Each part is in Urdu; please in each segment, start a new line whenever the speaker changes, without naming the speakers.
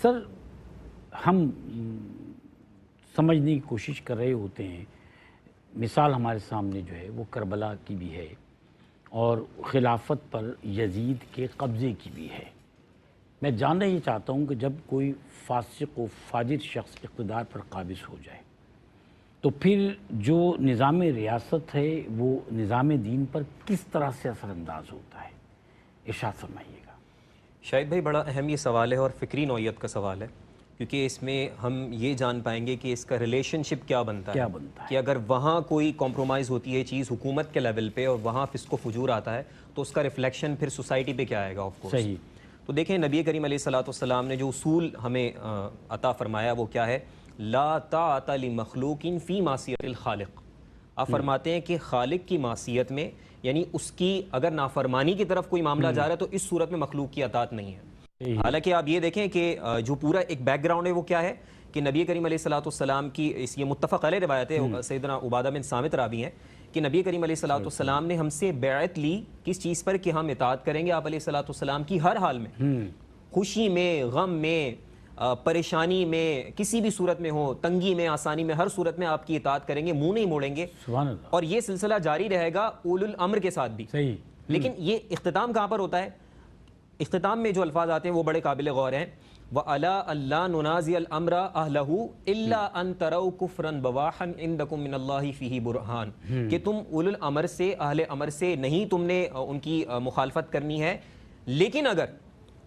سر ہم سمجھنے کی کوشش کر رہے ہوتے ہیں، مثال ہمارے سامنے جو ہے وہ کربلا کی بھی ہے اور خلافت پر یزید کے قبضے کی بھی ہے۔ میں جاننا یہ چاہتا ہوں کہ جب کوئی فاسق و فاجر شخص اقتدار پر قابض ہو جائے تو پھر جو نظام ریاست ہے وہ نظام دین پر کس طرح سے اثر انداز ہوتا ہے، ارشاد فرمائیے گا۔
شاہد بھائی بڑا اہم یہ سوال ہے اور فکری نوعیت کا سوال ہے، کیونکہ اس میں ہم یہ جان پائیں گے کہ اس کا ریلیشن شپ کیا بنتا ہے کہ اگر وہاں کوئی کمپرومائز ہوتی ہے چیز حکومت کے لیول پہ اور وہاں فسق و فجور آتا ہے تو اس کا ریفلیکشن پھر سوسائٹی پہ کیا آئے گا۔ آف کورس
صحیح۔
تو دیکھیں نبی کریم علیہ السلام نے جو اصول ہمیں عطا فرمایا وہ کیا ہے؟ لا طاعۃ لمخلوق فی معصیت الخالق۔ آپ فرماتے ہیں کہ خالق کی معصیت میں، یعنی اس کی اگر نافرمانی کی طرف کوئی معاملہ جا رہا ہے تو اس صورت میں مخلوق کی اطاعت نہیں ہے۔ حالانکہ آپ یہ دیکھیں کہ جو پورا ایک بیک گراؤنڈ ہے وہ کیا ہے کہ نبی کریم علیہ السلام کی یہ متفق علیہ روایت ہے، سیدنا عبادہ بن صامت راوی ہیں کہ نبی کریم علیہ السلام نے ہم سے بیعت لی کس چیز پر کہ ہم اطاعت کریں گے آپ علیہ السلام کی ہر حال میں، خوشی میں، غم میں، پریشانی میں، کسی بھی صورت میں ہو، تنگی میں، آسانی میں، ہر صورت میں آپ کی اطاعت کریں گے، منہ نہیں موڑیں گے۔
سبحان اللہ۔ اور
اور یہ سلسلہ جاری رہے گا اولو الامر کے ساتھ بھی۔
صحیح۔
لیکن یہ اختتام کہاں پر ہوتا ہے؟ اختتام میں جو الفاظ آتے ہیں وہ بڑے قابل غور ہیں۔ وَأَلَا أَلَّا نُنَازِعَ الْأَمْرَ أَهْلَهُ إِلَّا أَن تَرَوْا كُفْرًا بَوَاحًا عِندَكُم مِّنَ اللَّهِ فِيهِ بُرْهَانٌ، کہ تم اولو الامر سے، اہل امر سے نہیں تم نے ان کی مخالفت کرنی ہے، لیکن اگر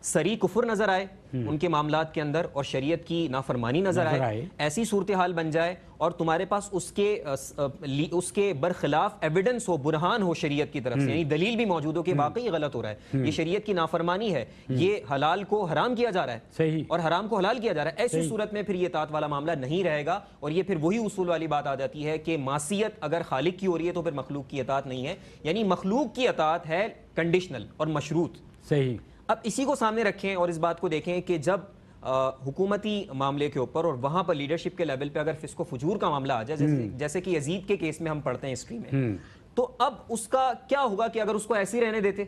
سری کفر نظر آئے ان کے معاملات کے اندر اور شریعت کی نافرمانی نظر آئے، ایسی صورتحال بن جائے اور تمہارے پاس اس کے برخلاف ایویڈنس ہو، برہان ہو شریعت کی طرف سے، یعنی دلیل بھی موجود ہو کہ واقعی غلط ہو رہا ہے، یہ شریعت کی نافرمانی ہے، یہ حلال کو حرام کیا جا رہا ہے اور حرام کو حلال کیا جا رہا ہے، ایسی صورت میں پھر یہ اطاعت والا معاملہ نہیں رہے گا۔ اور یہ پھر وہی اصول والی بات آ جاتی ہے کہ معصیت اگر خالق کی ہو رہی ہے تو پھر مخلوق کی اطاعت نہیں ہے، یعنی مخلوق کی اطاعت ہے کنڈیشنل اور مشروط۔
صحیح۔
اب اسی کو سامنے رکھیں اور اس بات کو دیکھیں کہ جب حکومتی معاملے کے اوپر اور وہاں پر لیڈرشپ کے لیول پہ اگر فسق و فجور کا معاملہ آ جائے، جیسے کہ یزید کے کیس میں ہم پڑھتے ہیں ہسٹری میں، تو اب اس کا کیا ہوگا کہ اگر اس کو ایسے ہی رہنے دیتے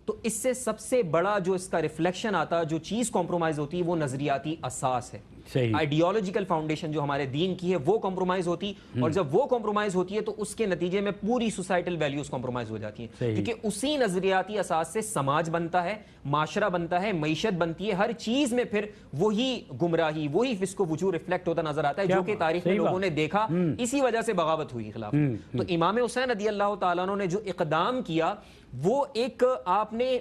تو اس سے سب سے بڑا جو اس کا ریفلیکشن آتا، جو چیز کمپرومائز ہوتی ہے وہ نظریاتی اساس ہے، آئیڈیالوجیکل فاؤنڈیشن جو ہمارے دین کی ہے وہ کمپرومائز ہوتی، اور جب وہ کمپرومائز ہوتی ہے تو اس کے نتیجے میں پوری سوسائٹل ویلیوز کمپرومائز ہو جاتی ہیں، کیونکہ اسی نظریاتی اساس سے سماج بنتا ہے، معاشرہ بنتا ہے، معیشت بنتی ہے، ہر چیز میں پھر وہی گمراہی، وہی فسق و فجور ریفلیکٹ ہوتا نظر آتا ہے، جو کہ تاریخ میں لوگوں نے دیکھا، اسی وجہ سے بغاوت ہوئی خلاف۔ تو امام حسین رضی اللہ تعالیٰ عنہ نے جو اقدام کیا وہ ایک، آپ نے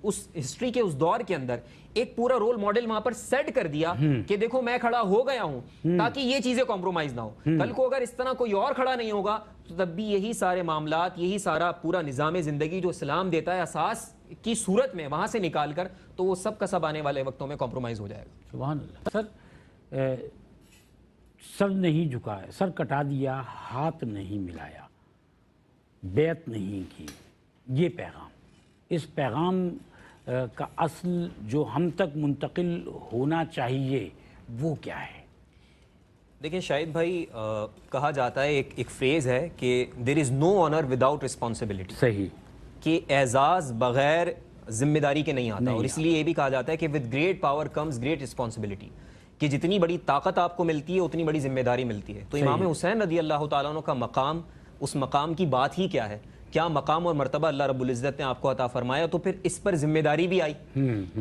اس ہسٹری کے اس دور کے اندر ایک پورا رول ماڈل وہاں پر سیٹ کر دیا کہ دیکھو میں کھڑا ہو گیا ہوں تاکہ یہ چیزیں کمپرومائز نہ ہو، کل کو اگر اس طرح کوئی اور کھڑا نہیں ہوگا تو تب بھی یہی سارے معاملات، یہی سارا پورا نظام زندگی جو اسلام دیتا ہے اساس کی صورت میں وہاں سے نکال کر، تو وہ سب کا سب آنے والے وقتوں میں کمپرومائز ہو جائے گا۔
سبحان اللہ۔ سر سر نہیں جھکایا، سر کٹا دیا، ہاتھ نہیں ملایا، بیعت نہیں کی، یہ پیغام، اس پیغام کا اصل جو ہم تک منتقل ہونا چاہیے وہ کیا ہے؟
دیکھیں شاہد بھائی، کہا جاتا ہے، ایک فریز ہے کہ there is no honor without responsibility،
صحیح،
کہ اعزاز بغیر ذمہ داری کے نہیں آتا، اور اس لیے یہ بھی کہا جاتا ہے کہ with great power comes great responsibility، کہ جتنی بڑی طاقت آپ کو ملتی ہے اتنی بڑی ذمہ داری ملتی ہے۔ تو امام حسین رضی اللہ تعالیٰ عنہ کا مقام، اس مقام کی بات ہی کیا ہے، کیا مقام اور مرتبہ اللہ رب العزت نے آپ کو عطا فرمایا، تو پھر اس پر ذمہ داری بھی آئی،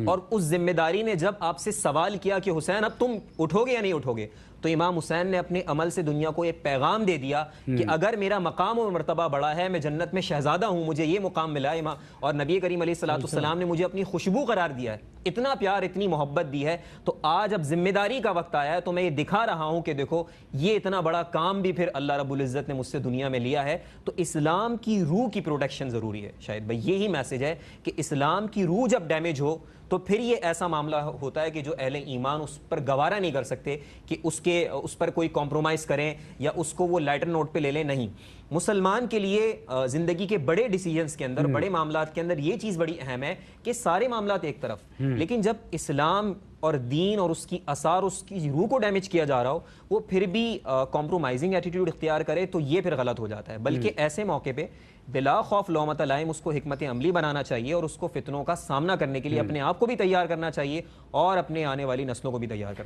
اور اس ذمہ داری نے جب آپ سے سوال کیا کہ حسین اب تم اٹھو گے یا نہیں اٹھو گے، تو امام حسین نے اپنے عمل سے دنیا کو ایک پیغام دے دیا کہ اگر میرا مقام اور مرتبہ بڑا ہے، میں جنت میں شہزادہ ہوں، مجھے یہ مقام ملا ہے، اور نبی کریم علیہ السلام نے مجھے اپنی خوشبو قرار دیا ہے، اتنا پیار، اتنی محبت دی ہے، تو آج اب ذمہ داری کا وقت آیا ہے تو میں یہ دکھا رہا ہوں کہ دیکھو یہ اتنا بڑا کام بھی پھر اللہ رب العزت نے مجھ سے دنیا میں لیا ہے۔ تو اسلام کی روح کی پروٹیکشن ضروری ہے شاید بھائی، یہی میسج ہے کہ اسلام کی روح جب ڈیمیج ہو تو پھر یہ ایسا معاملہ ہوتا ہے کہ جو اہل ایمان اس پر گوارا نہیں کر سکتے کہ اس پر کوئی کمپرومائز کریں یا اس کو وہ لائٹر نوٹ پہ لے لیں، نہیں۔ مسلمان کے لیے زندگی کے بڑے ڈیسیجنز کے اندر، بڑے معاملات کے اندر یہ چیز بڑی اہم ہے کہ سارے معاملات ایک طرف، لیکن جب اسلام اور دین اور اس کی آثار، اس کی روح کو ڈیمیج کیا جا رہا ہو، وہ پھر بھی کمپرومائزنگ ایٹیٹیوڈ اختیار کرے تو یہ پھر غلط ہو جاتا ہے۔ بلکہ ایسے موقع پہ بلا خوف لومۃ لائم اس کو حکمت عملی بنانا چاہیے اور اس کو فتنوں کا سامنا کرنے کے لیے اپنے آپ کو بھی تیار کرنا چاہیے اور اپنے آنے والی نسلوں کو بھی تیار کرنا